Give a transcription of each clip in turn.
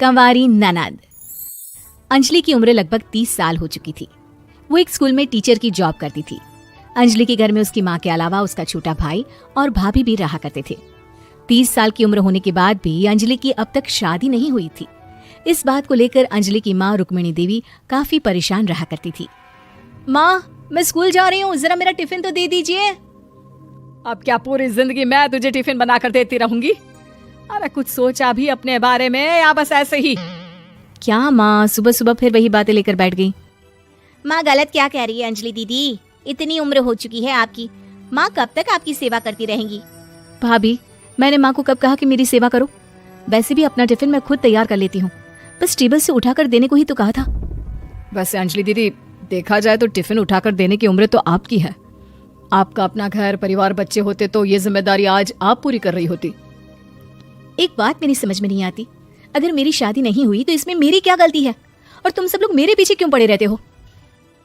कंवारी ननद। अंजलि की उम्र लगभग 30 साल हो चुकी थी। वो एक स्कूल में टीचर की जॉब करती थी। अंजलि के घर में उसकी माँ के अलावा उसका छोटा भाई और भाभी भी रहा करते थे। 30 साल की उम्र होने के बाद भी अंजलि की अब तक शादी नहीं हुई थी। इस बात को लेकर अंजलि की माँ रुक्मिणी देवी काफी परेशान रहा करती थी। माँ, मैं स्कूल जा रही हूँ, जरा मेरा टिफिन तो दे दीजिए। अब क्या पूरी जिंदगी मैं तुझे टिफिन बनाकर देती रहूंगी? अरे कुछ सोचा भी अपने बारे में या बस ऐसे ही? क्या माँ, सुबह सुबह फिर वही बातें लेकर बैठ गई। माँ गलत क्या कह रही है अंजलि दीदी? इतनी उम्र हो चुकी है आपकी, माँ कब तक आपकी सेवा करती रहेंगी? भाभी, मैंने माँ को कब कहा कि मेरी सेवा करो? वैसे भी अपना टिफिन मैं खुद तैयार कर लेती हूँ, बस टेबल से उठाकर देने को ही तो कहा था। वैसे अंजलि दीदी, देखा जाए तो टिफिन उठाकर देने की उम्र तो आपकी है। आपका अपना घर परिवार बच्चे होते तो ये जिम्मेदारी आज आप पूरी कर रही होती। एक बात मेरी समझ में नहीं आती, अगर मेरी शादी नहीं हुई तो इसमें मेरी क्या गलती है? और तुम सब लोग मेरे पीछे क्यों पड़े रहते हो?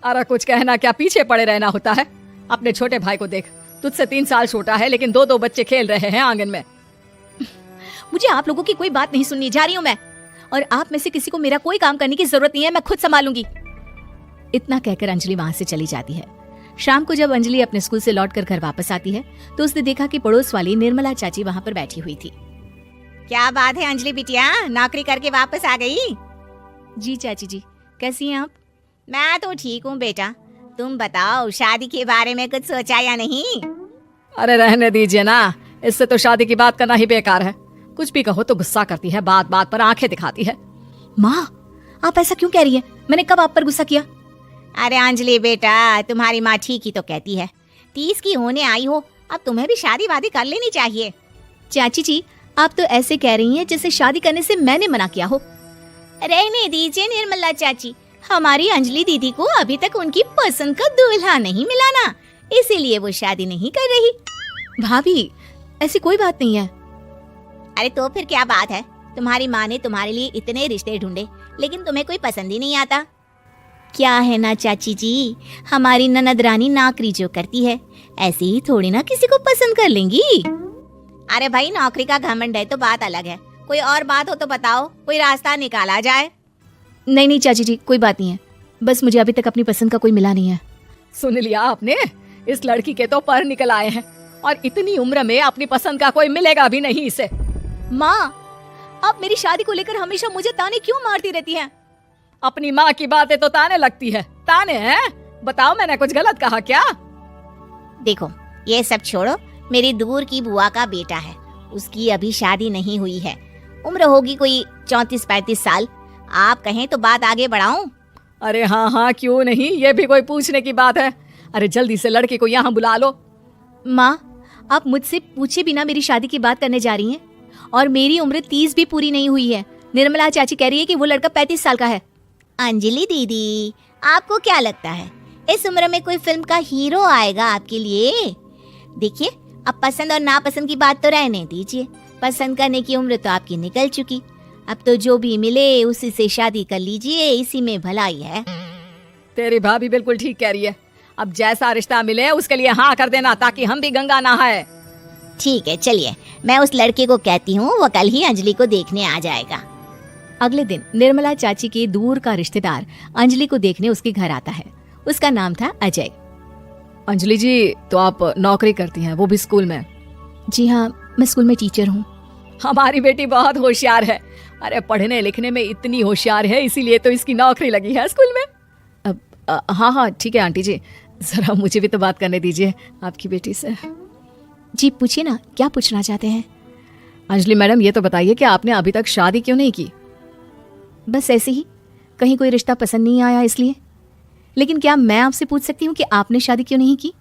अरे कुछ कहना क्या, पीछे पड़े रहना होता है? अपने छोटे भाई को देख, तुझसे 3 साल छोटा है लेकिन 2-2 बच्चे खेल रहे हैं आंगन में। मुझे आप लोगों की कोई बात नहीं सुननी, जा रही हूँ मैं। और आप में से किसी को मेरा कोई काम करने की जरूरत नहीं है, मैं खुद संभालूंगी। इतना कहकर अंजलि वहां से चली जाती है। शाम को जब अंजलि अपने स्कूल से लौटकर घर वापस आती है तो उसने देखा कि पड़ोस वाली निर्मला चाची वहां पर बैठी हुई थी। क्या बात है अंजलि बिटिया, नौकरी करके वापस आ गई? जी चाची जी, कैसी हैं आप? मैं तो ठीक हूँ बेटा, तुम बताओ शादी के बारे में कुछ सोचा या नहीं? अरे रहने दीजिए ना, इससे तो शादी की बात करना ही बेकार है। कुछ भी कहो तो गुस्सा करती है, बात बात पर आंखें दिखाती है। माँ, आप ऐसा क्यों कह रही हैं? मैंने कब आप पर गुस्सा किया? अरे अंजलि बेटा, तुम्हारी माँ ठीक ही तो कहती है। 30 की होने आई हो, अब तुम्हें भी शादी वादी कर लेनी चाहिए। चाची जी, आप तो ऐसे कह रही हैं जैसे शादी करने से मैंने मना किया हो। रहने दीजिए निर्मला चाची, हमारी अंजलि दीदी को अभी तक उनकी पसंद का दूल्हा नहीं मिला ना, इसीलिए वो शादी नहीं कर रही। भाभी, ऐसी कोई बात नहीं है। अरे तो फिर क्या बात है? तुम्हारी माँ ने तुम्हारे लिए इतने रिश्ते ढूंढे लेकिन तुम्हें कोई पसंद ही नहीं आता। क्या है ना चाची जी, हमारी ननद रानी नौकरी जो करती है ऐसे ही थोड़ी ना किसी को पसंद कर लेंगी। अरे भाई, नौकरी का घमंड है तो बात अलग है, कोई और बात हो तो बताओ, कोई रास्ता निकाला जाए। नहीं नहीं चाची जी, कोई बात नहीं है, बस मुझे अभी तक अपनी पसंद का कोई मिला नहीं है। सुन लिया आपने, इस लड़की के तो पर निकल आए हैं और इतनी उम्र में अपनी पसंद का कोई मिलेगा भी नहीं इसे। माँ, आप मेरी शादी को लेकर हमेशा मुझे ताने क्यों मारती रहती हैं? अपनी माँ की बातें तो ताने लगती है। ताने हैं? बताओ, मैंने कुछ गलत कहा क्या? देखो, ये सब छोड़ो, मेरी दूर की बुआ का बेटा है, उसकी अभी शादी नहीं हुई है, उम्र होगी कोई 34-35 साल। आप कहें तो बात आगे बढ़ाऊं? अरे हाँ हाँ, क्यों नहीं, ये भी कोई पूछने की बात है। अरे जल्दी से लड़के को यहाँ बुला लो। माँ, आप मुझसे पूछे बिना मेरी शादी की बात करने जा रही हैं, और मेरी उम्र 30 भी पूरी नहीं हुई है। निर्मला चाची कह रही है कि वो लड़का 35 साल का है। अंजलि दीदी, आपको क्या लगता है इस उम्र में कोई फिल्म का हीरो आएगा आपके लिए? देखिए, अब पसंद और नापसंद की बात तो रहने दीजिए, पसंद करने की उम्र तो आपकी निकल चुकी। अब तो जो भी मिले उसी से शादी कर लीजिए, इसी में भलाई है। तेरी भाभी बिल्कुल ठीक कह रही है, अब जैसा रिश्ता मिले उसके लिए हाँ कर देना, ताकि हम भी गंगा नहाए। ठीक है, चलिए मैं उस लड़के को कहती हूँ, वो कल ही अंजलि को देखने आ जाएगा। अगले दिन निर्मला चाची के दूर का रिश्तेदार अंजलि को देखने उसके घर आता है। उसका नाम था अजय। अंजलि जी, तो आप नौकरी करती हैं, वो भी स्कूल में? जी हाँ, मैं स्कूल में टीचर हूँ। हमारी बेटी बहुत होशियार है। अरे पढ़ने लिखने में इतनी होशियार है, इसीलिए तो इसकी नौकरी लगी है स्कूल में। हाँ हाँ ठीक है आंटी जी, जरा मुझे भी तो बात करने दीजिए आपकी बेटी से। जी पूछिए ना, क्या पूछना चाहते हैं? अंजलि मैडम, ये तो बताइए कि आपने अभी तक शादी क्यों नहीं की? बस ऐसे ही, कहीं कोई रिश्ता पसंद नहीं आया इसलिए। लेकिन क्या मैं आपसे पूछ सकती हूँ कि आपने शादी क्यों नहीं की?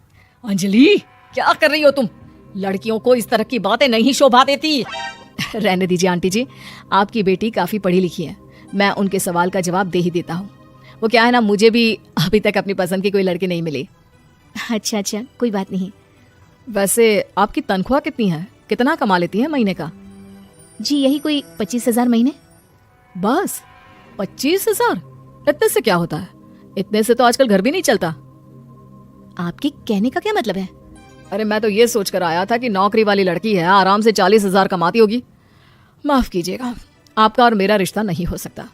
अंजलि, क्या कर रही हो तुम? लड़कियों को इस तरह की बातें नहीं शोभा देती। रहने दीजिए आंटी जी, आपकी बेटी काफी पढ़ी लिखी है, मैं उनके सवाल का जवाब दे ही देता हूँ। वो क्या है ना, मुझे भी अभी तक अपनी पसंद की कोई लड़की नहीं मिली। अच्छा अच्छा, कोई बात नहीं। वैसे आपकी तनख्वाह कितनी है, कितना कमा लेती है महीने का? जी यही कोई 25,000 महीने। बस 25,000? इतने से क्या होता है? इतने से तो आजकल घर भी नहीं चलता। आपके कहने का क्या मतलब है? अरे मैं तो ये सोच कर आया था कि नौकरी वाली लड़की है, आराम से 40,000 कमाती होगी। माफ कीजिएगा, आपका और मेरा रिश्ता नहीं हो सकता।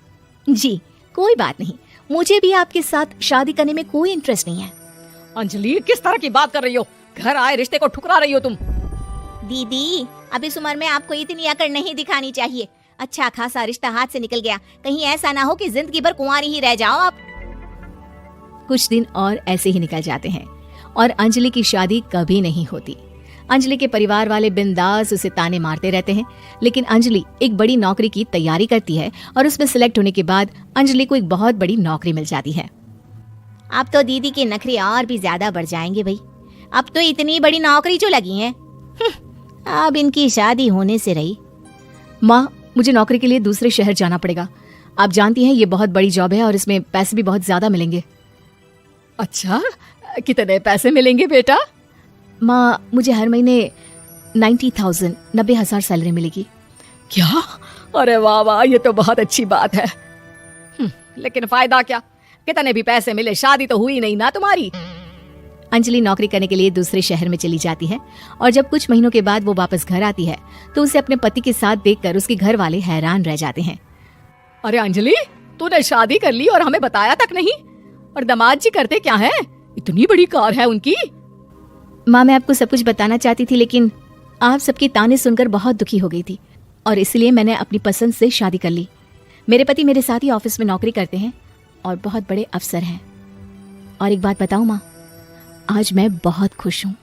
जी कोई बात नहीं, मुझे भी आपके साथ शादी करने में कोई इंटरेस्ट नहीं है। अंजलि, किस तरह की बात कर रही हो? घर आए रिश्ते को ठुकरा रही हो तुम। दीदी अब इस उम्र में आपको इतनी अकड़ नहीं दिखानी चाहिए। अच्छा खासा रिश्ता हाथ से निकल गया, कहीं ऐसा ना हो कि जिंदगी भर कुंवारी ही रह जाओ आप। कुछ दिन और ऐसे ही निकल जाते हैं और अंजलि की शादी कभी नहीं होती। अंजलि के परिवार वाले बिंदास उसे ताने मारते रहते हैं, लेकिन अंजलि एक बड़ी नौकरी की तैयारी करती है और उसमें सिलेक्ट होने के बाद अंजलि को एक बहुत बड़ी नौकरी मिल जाती है। अब तो दीदी के नखरे और भी ज्यादा बढ़ जाएंगे भाई, अब तो इतनी बड़ी नौकरी जो लगी है, अब इनकी शादी होने से रही। माँ, मुझे नौकरी के लिए दूसरे शहर जाना पड़ेगा। आप जानती हैं ये बहुत बड़ी जॉब है और इसमें पैसे भी बहुत ज्यादा मिलेंगे। अच्छा, कितने पैसे मिलेंगे बेटा? माँ, मुझे हर महीने 90,000 सैलरी मिलेगी। क्या? अरे वाह वाह, ये तो बहुत अच्छी बात है। लेकिन फायदा क्या? कितने भी पैसे मिले, शादी तो हुई नहीं ना तुम्हारी। अंजलि नौकरी करने के लिए दूसरे शहर में चली जाती है और जब कुछ महीनों के बाद वो वापस घर आती है तो उसे अपने पति के साथ देखकर उसके घर वाले हैरान रह जाते हैं। अरे अंजलि, तूने शादी कर ली और हमें बताया तक नहीं। और दामाद जी करते क्या है? इतनी बड़ी कार है उनकी। माँ, मैं आपको सब कुछ बताना चाहती थी, लेकिन आप सबके ताने सुनकर बहुत दुखी हो गई थी और इसलिए मैंने अपनी पसंद से शादी कर ली। मेरे पति मेरे साथ ही ऑफिस में नौकरी करते हैं और बहुत बड़े अफसर हैं। और एक बात बताऊं माँ, आज मैं बहुत खुश हूँ।